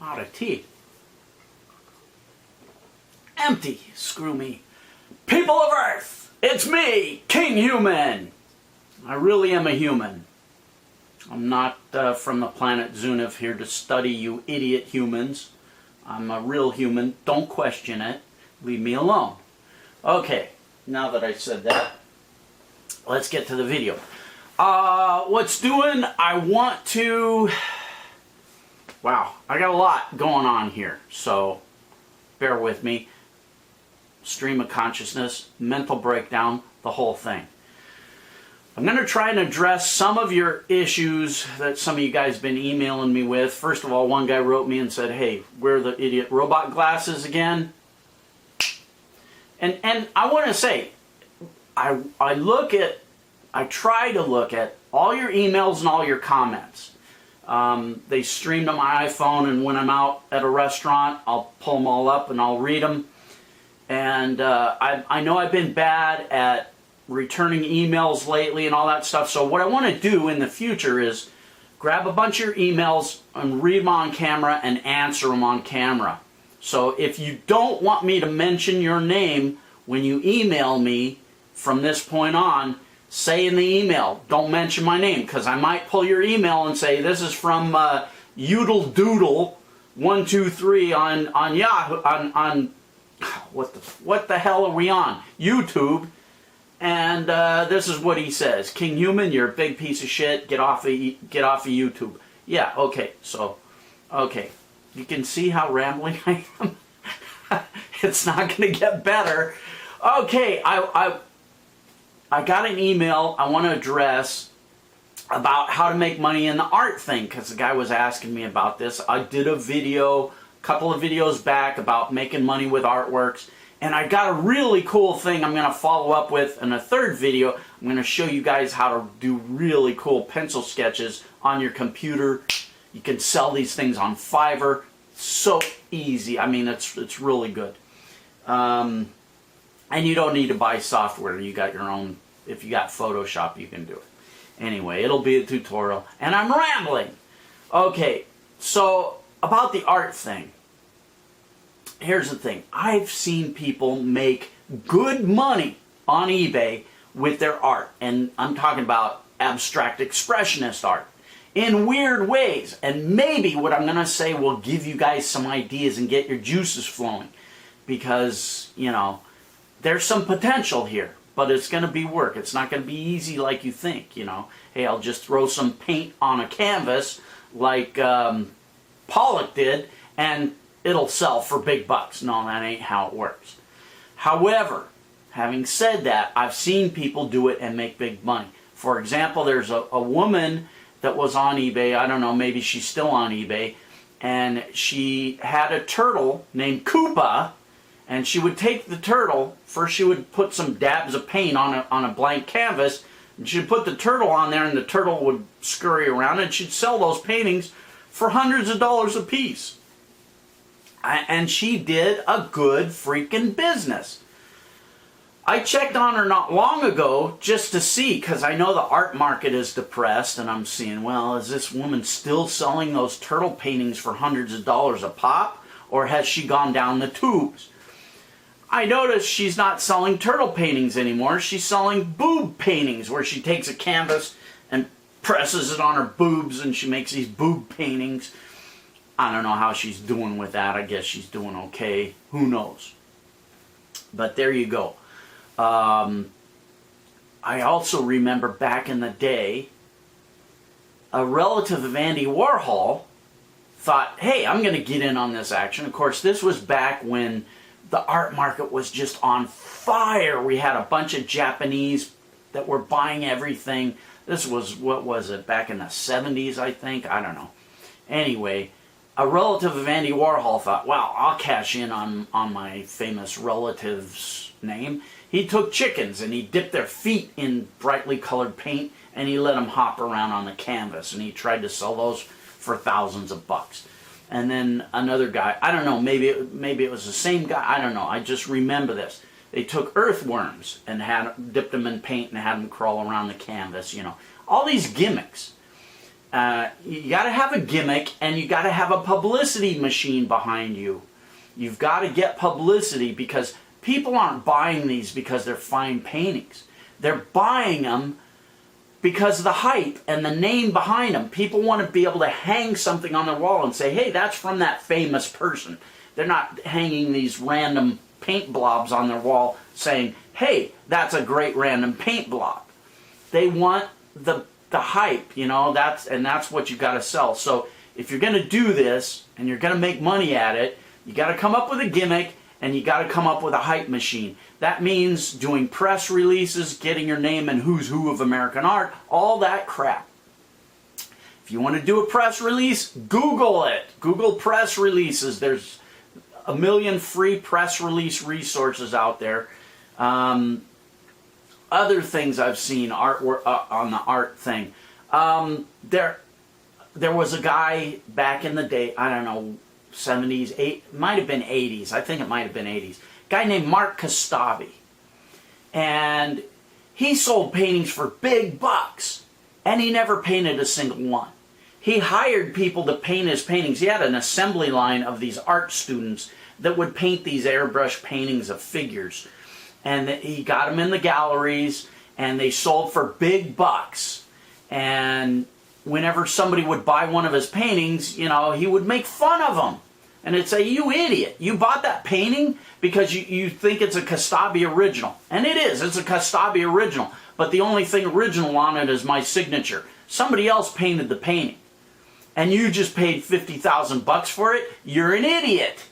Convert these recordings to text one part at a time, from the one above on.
Out of tea. Empty. Screw me. People of Earth, it's me, Kinghuman. I really am a human. I'm not from the planet Zuniv here to study you idiot humans. I'm a real human. Don't question it. Leave me alone. Okay, now that I said that, let's get to the video. What's doing? I want to... Wow, I got a lot going on here, so bear with me. Stream of consciousness, mental breakdown, the whole thing. I'm going to try and address some of your issues that some of you guys have been emailing me with. First of all, one guy wrote me and said, hey, wear the idiot robot glasses again. And I want to say, I try to look at all your emails and all your comments. They streamed on my iPhone, and when I'm out at a restaurant, I'll pull them all up and I'll read them. And I know I've been bad at returning emails lately and all that stuff, so what I want to do in the future is grab a bunch of your emails and read them on camera and answer them on camera. So if you don't want me to mention your name when you email me from this point on, say in the email, don't mention my name, because I might pull your email and say, this is from Udle Doodle 123 on Yahoo, on what the hell are we on? YouTube. And this is what he says: Kinghuman, you're a big piece of shit. Get off of YouTube. Yeah, okay. So, okay, you can see how rambling I am. It's not going to get better. Okay, I got an email I want to address about how to make money in the art thing, because the guy was asking me about this. I did a video, a couple of videos back, about making money with artworks. And I got a really cool thing I'm going to follow up with in a third video. I'm going to show you guys how to do really cool pencil sketches on your computer. You can sell these things on Fiverr. So easy. I mean, it's really good. And you don't need to buy software. You got your own. If you got Photoshop, you can do it. Anyway, it'll be a tutorial. And I'm rambling. Okay, so about the art thing. Here's the thing. I've seen people make good money on eBay with their art. And I'm talking about abstract expressionist art in weird ways. And maybe what I'm going to say will give you guys some ideas and get your juices flowing. Because, you know, there's some potential here. But it's going to be work. It's not going to be easy like you think, you know. Hey, I'll just throw some paint on a canvas like Pollock did, and it'll sell for big bucks. No, that ain't how it works. However, having said that, I've seen people do it and make big money. For example, there's a woman that was on eBay. I don't know, maybe she's still on eBay. And she had a turtle named Koopa. And she would take the turtle. First she would put some dabs of paint on a blank canvas. And she'd put the turtle on there, and the turtle would scurry around. And she'd sell those paintings for hundreds of dollars a piece. And she did a good freaking business. I checked on her not long ago just to see, because I know the art market is depressed, and I'm seeing, well, is this woman still selling those turtle paintings for hundreds of dollars a pop, or has she gone down the tubes? I noticed she's not selling turtle paintings anymore. She's selling boob paintings, where she takes a canvas and presses it on her boobs, and she makes these boob paintings. I don't know how she's doing with that. I guess she's doing okay. Who knows? But there you go. I also remember back in the day, a relative of Andy Warhol thought, hey, I'm going to get in on this action. Of course, this was back when the art market was just on fire. We had a bunch of Japanese that were buying everything. This was, what was it, back in the 70s, I think? I don't know. Anyway, a relative of Andy Warhol thought, well, I'll cash in on my famous relative's name. He took chickens and he dipped their feet in brightly colored paint, and he let them hop around on the canvas, and he tried to sell those for thousands of bucks. And then another guy, I don't know, maybe it was the same guy, I don't know, I just remember this. They took earthworms and dipped them in paint and had them crawl around the canvas, you know. All these gimmicks. You got to have a gimmick, and you got to have a publicity machine behind you. You've got to get publicity, because people aren't buying these because they're fine paintings. They're buying them because of the hype and the name behind them. People want to be able to hang something on their wall and say, hey, that's from that famous person. They're not hanging these random paint blobs on their wall saying, hey, that's a great random paint blob. They want the hype, you know, that's what you got to sell. So if you're going to do this and you're going to make money at it, you got to come up with a gimmick, and you got to come up with a hype machine. That means doing press releases, getting your name in Who's Who of American Art, all that crap. If you want to do a press release, Google it. Google press releases. There's a million free press release resources out there. Other things I've seen on the art thing. There was a guy back in the day, I don't know, 70s, might have been 80s. I think it might have been 80s. Guy named Mark Kostabi. And he sold paintings for big bucks. And he never painted a single one. He hired people to paint his paintings. He had an assembly line of these art students that would paint these airbrush paintings of figures. And he got them in the galleries, and they sold for big bucks. And whenever somebody would buy one of his paintings, you know, he would make fun of them. And he'd say, you idiot, you bought that painting because you think it's a Kostabi original. And it is, it's a Kostabi original. But the only thing original on it is my signature. Somebody else painted the painting. And you just paid 50,000 bucks for it, you're an idiot.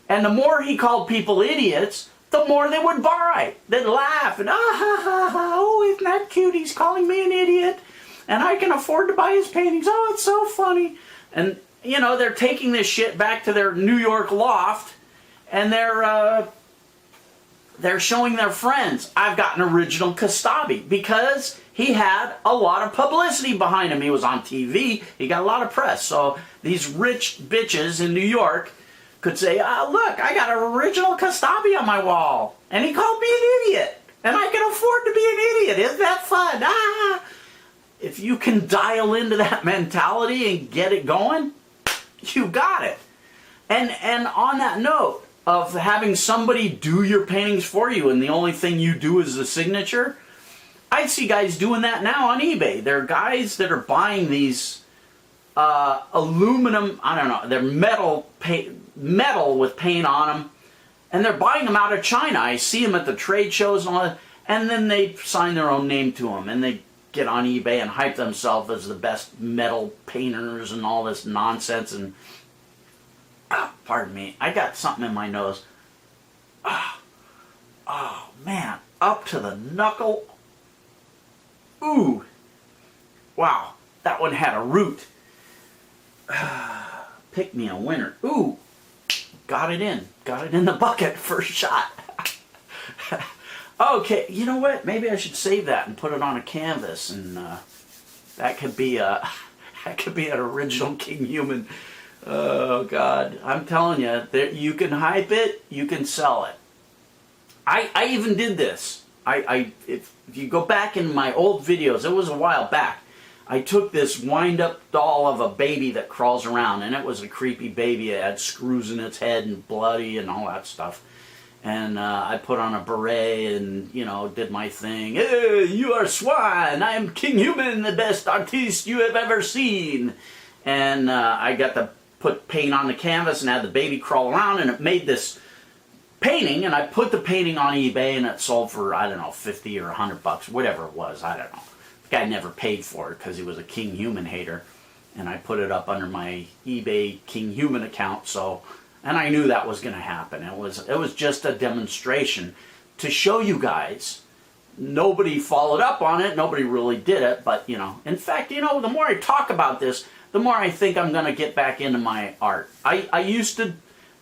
And the more he called people idiots, the more they would buy. They'd laugh and, oh, isn't that cute? He's calling me an idiot. And I can afford to buy his paintings. Oh, it's so funny. And, you know, they're taking this shit back to their New York loft, and they're showing their friends, I've got an original Kostabi, because he had a lot of publicity behind him. He was on TV. He got a lot of press. So these rich bitches in New York could say, look, I got an original Kostabi on my wall. And he called me an idiot. And I can afford to be an idiot. Isn't that fun? If you can dial into that mentality and get it going, you got it. And on that note of having somebody do your paintings for you, and the only thing you do is the signature, I see guys doing that now on eBay. There are guys that are buying these aluminum, I don't know, they're metal with paint on them, and they're buying them out of China. I see them at the trade shows and all that, and then they sign their own name to them, and they get on eBay and hype themselves as the best metal painters and all this nonsense. And pardon me, I got something in my nose. Oh man, up to the knuckle. Ooh, wow, that one had a root. Pick me a winner. Ooh, got it in the bucket, first shot. Okay, you know what? Maybe I should save that and put it on a canvas, and that could be an original Kinghuman. Oh God, I'm telling you, you can hype it, you can sell it. I even did this. If you go back in my old videos, it was a while back. I took this wind-up doll of a baby that crawls around, and it was a creepy baby. It had screws in its head and bloody and all that stuff. And I put on a beret and, you know, did my thing. Hey, you are swine. I am Kinghuman, the best artiste you have ever seen. And I got to put paint on the canvas and had the baby crawl around, and it made this painting. And I put the painting on eBay, and it sold for, I don't know, 50 or 100 bucks, whatever it was. I don't know. The guy never paid for it because he was a Kinghuman hater. And I put it up under my eBay Kinghuman account, so... And I knew that was going to happen. It was just a demonstration to show you guys. Nobody followed up on it. Nobody really did it. But, you know, in fact, you know, the more I talk about this, the more I think I'm going to get back into my art. I used to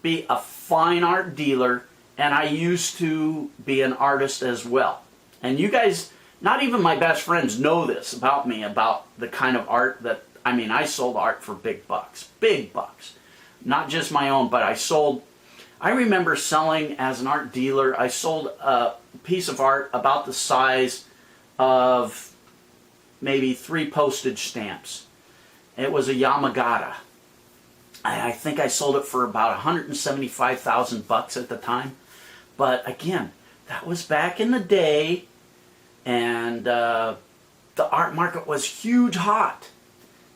be a fine art dealer, and I used to be an artist as well. And you guys, not even my best friends, know this about me, about the kind of art that, I mean, I sold art for big bucks. Big bucks. Not just my own, but I remember selling as an art dealer, I sold a piece of art about the size of maybe 3 postage stamps. It was a Yamagata. I think I sold it for about 175,000 bucks at the time. But again, that was back in the day, and the art market was huge hot.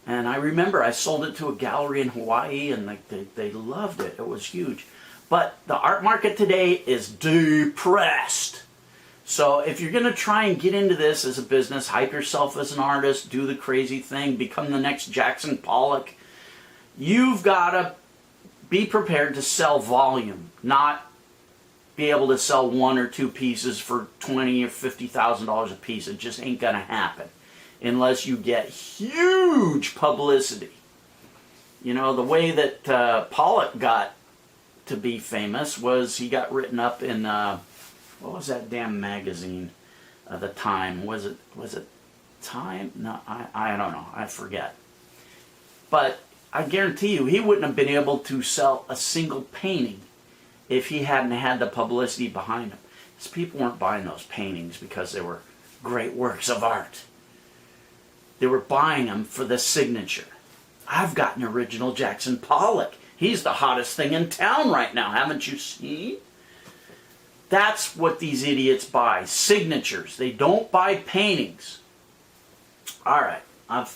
And I remember I sold it to a gallery in Hawaii, and they loved it. It was huge. But the art market today is depressed. So if you're going to try and get into this as a business, hype yourself as an artist, do the crazy thing, become the next Jackson Pollock, you've got to be prepared to sell volume, not be able to sell one or two pieces for $20,000 or $50,000 a piece. It just ain't going to happen unless you get huge publicity. You know, the way that Pollock got to be famous was he got written up in what was that damn magazine? The Time. Was it Time? No, I don't know. I forget. But I guarantee you, he wouldn't have been able to sell a single painting if he hadn't had the publicity behind him. Because people weren't buying those paintings because they were great works of art. They were buying them for the signature. I've got an original Jackson Pollock. He's the hottest thing in town right now. Haven't you seen? That's what these idiots buy. Signatures. They don't buy paintings. All right. I've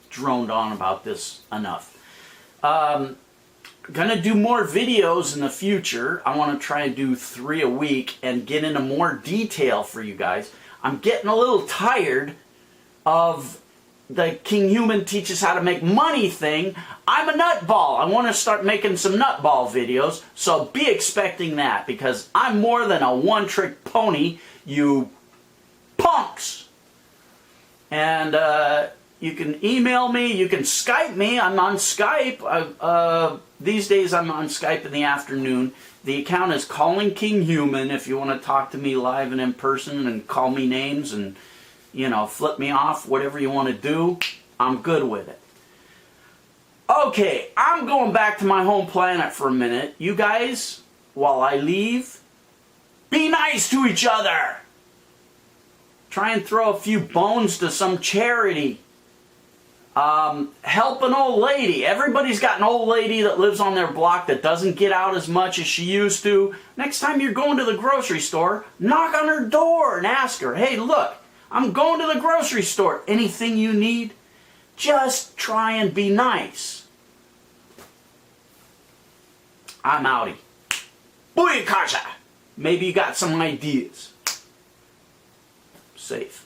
droned on about this enough. Gonna do more videos in the future. I want to try and do 3 a week and get into more detail for you guys. I'm getting a little tired of the Kinghuman teaches how to make money thing. I'm a nutball. I want to start making some nutball videos, so be expecting that, because I'm more than a one-trick pony, you punks. And you can email me, you can Skype me. I'm on Skype. These days I'm on Skype in the afternoon. The account is Calling Kinghuman if you want to talk to me live and in person and call me names and, you know, flip me off, whatever you want to do. I'm good with it. Okay, I'm going back to my home planet for a minute. You guys, while I leave, be nice to each other. Try and throw a few bones to some charity. Help an old lady. Everybody's got an old lady that lives on their block that doesn't get out as much as she used to. Next time you're going to the grocery store, knock on her door and ask her, hey, look, I'm going to the grocery store. Anything you need? Just try and be nice. I'm outie. Booyakasha! Maybe you got some ideas. Safe.